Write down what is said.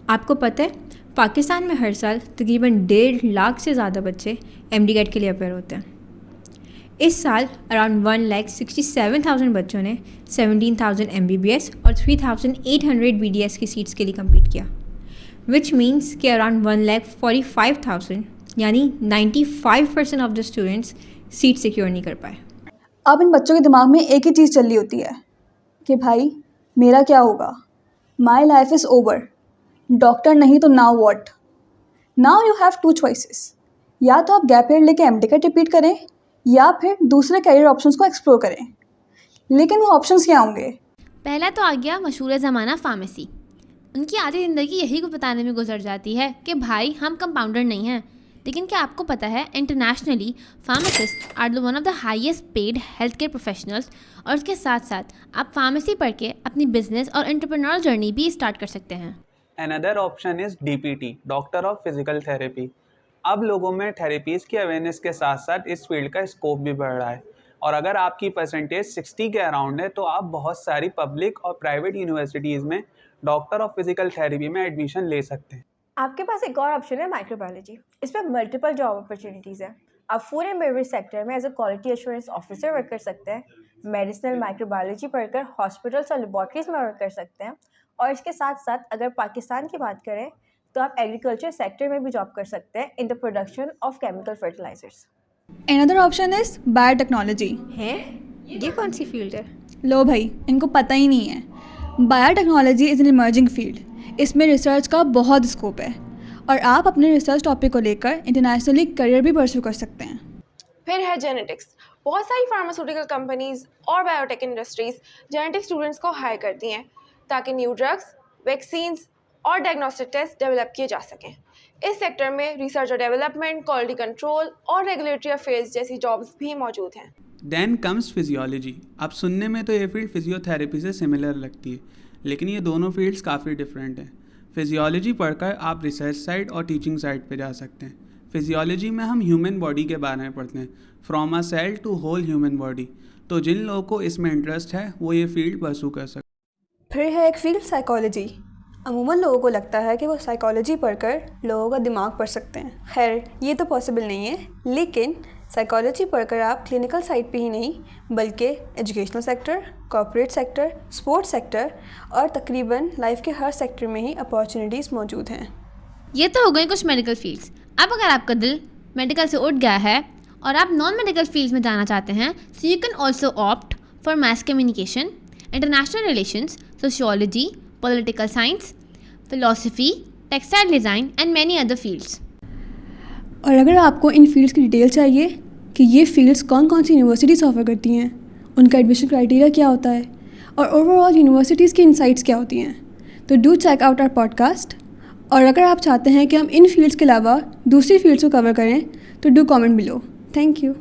आपको पता है पाकिस्तान में हर साल तकरीबन 1.5 लाख से ज़्यादा बच्चे MD-CAT के लिए अपेयर होते हैं। इस साल अराउंड 1,67,000 बच्चों ने 17,000 MBBS और 3,800 BDS की सीट्स के लिए कम्पीट किया, विच मीन्स कि अराउंड 1,45,000 यानी 95% of the students seat secure नहीं कर पाए। अब इन बच्चों के दिमाग में एक ही चीज़ चल रही होती है कि भाई मेरा क्या होगा, my life is over, doctor नहीं तो now what. Now you have 2 choices, या तो आप गैप ईयर लेके MD-CAT रिपीट करें या फिर दूसरे करियर ऑप्शंस को एक्सप्लोर करें। लेकिन वो ऑप्शंस क्या होंगे? पहला तो आ गया मशहूर ज़माना फार्मेसी। उनकी आधी ज़िंदगी यही को बताने में गुजर जाती है कि भाई हम कंपाउंडर नहीं हैं। लेकिन क्या आपको पता है internationally pharmacist are one of the highest paid health care professionals, और उसके साथ साथ आप फार्मेसी पढ़ के अपनी बिजनेस और एंटरप्रेन्योरल जर्नी भी स्टार्ट कर सकते हैं। Another option is DPT, doctor of physical therapy. अब लोगों में थेरेपीज़ की अवेयरनेस के साथ साथ इस फील्ड का स्कोप भी बढ़ रहा है, और अगर आपकी परसेंटेज 60 के अराउंड है तो आप बहुत सारी पब्लिक और प्राइवेट यूनिवर्सिटीज़ में डॉक्टर ऑफ फिजिकल थेरेपी में एडमिशन ले सकते हैं। आपके पास एक और ऑप्शन है माइक्रोबायोलॉजी। इसमें मल्टीपल जॉब अपॉर्चुनिटीज़ है। आप फूड एंड बेवरेज सेक्टर में as a quality assurance officer work कर सकते हैं, मेडिसिनल माइक्रोबायोलॉजी पढ़कर हॉस्पिटल्स और लेबॉर्ट्रीज में वर्क कर सकते हैं, और इसके साथ साथ अगर पाकिस्तान की बात करें तो आप एग्रीकल्चर सेक्टर में भी जॉब कर सकते हैं in the production of chemical fertilisers. Another option is biotechnology. है ये कौन सी फील्ड है? लो भाई, इनको पता ही नहीं है। Biotechnology is an emerging field. इसमें रिसर्च का बहुत स्कोप है और आप अपने रिसर्च टॉपिक को लेकर इंटरनेशनली करियर भी परस्यू कर सकते हैं। फिर है जेनेटिक्स। बहुत सारी फार्मास्यूटिकल कंपनीज और बायोटेक इंडस्ट्रीज जेनेटिक स्टूडेंट्स को हायर करती हैं ताकि न्यू ड्रग्स, वैक्सीन्स और डायग्नोस्टिक टेस्ट डेवलप किए जा सकें। इस सेक्टर में रिसर्च और डेवलपमेंट, क्वालिटी कंट्रोल और रेगुलेटरी अफेयर्स जैसी जॉब्स भी मौजूद हैं। Then comes physiology. अब सुनने में तो ये फील्ड फिजियोथेरेपी से सिमिलर लगती है, लेकिन ये दोनों फील्ड्स काफ़ी डिफरेंट हैं। फिजियोलॉजी पढ़कर आप रिसर्च साइड और टीचिंग साइड पे जा सकते हैं। फिजियोलॉजी में हम ह्यूमन बॉडी के बारे में पढ़ते हैं, from a cell to whole human body. तो जिन लोगों को इसमें इंटरेस्ट है वो ये फील्ड परस्यू कर सकते हैं। फिर है एक फील्ड साइकोलॉजी। अमूमन लोगों को लगता है कि वो साइकोलॉजी पढ़कर लोगों का दिमाग पढ़ सकते हैं। खैर ये तो पॉसिबल नहीं है, लेकिन साइकोलॉजी पढ़कर आप क्लिनिकल साइड पे ही नहीं बल्कि educational sector, corporate sector, sports sector और तकरीबन लाइफ के हर सेक्टर में ही अपॉर्चुनिटीज़ मौजूद हैं। ये तो हो गई कुछ मेडिकल फील्ड्स। अब अगर आपका दिल मेडिकल से उठ गया है और आप नॉन मेडिकल फील्ड्स में जाना चाहते हैं, so you can also opt for mass communication, international relations, sociology, political science, philosophy, textile design and many other fields. और अगर आपको इन फील्ड्स की डिटेल चाहिए कि ये फील्ड्स कौन कौन सी यूनिवर्सिटीज़ ऑफर करती हैं, उनका एडमिशन क्राइटेरिया क्या होता है और ओवरऑल यूनिवर्सिटीज़ की इनसाइट्स क्या होती हैं, तो do check out our podcast. और अगर आप चाहते हैं कि हम इन फील्ड्स के अलावा दूसरी फील्ड्स को कवर करें तो do comment below. Thank you.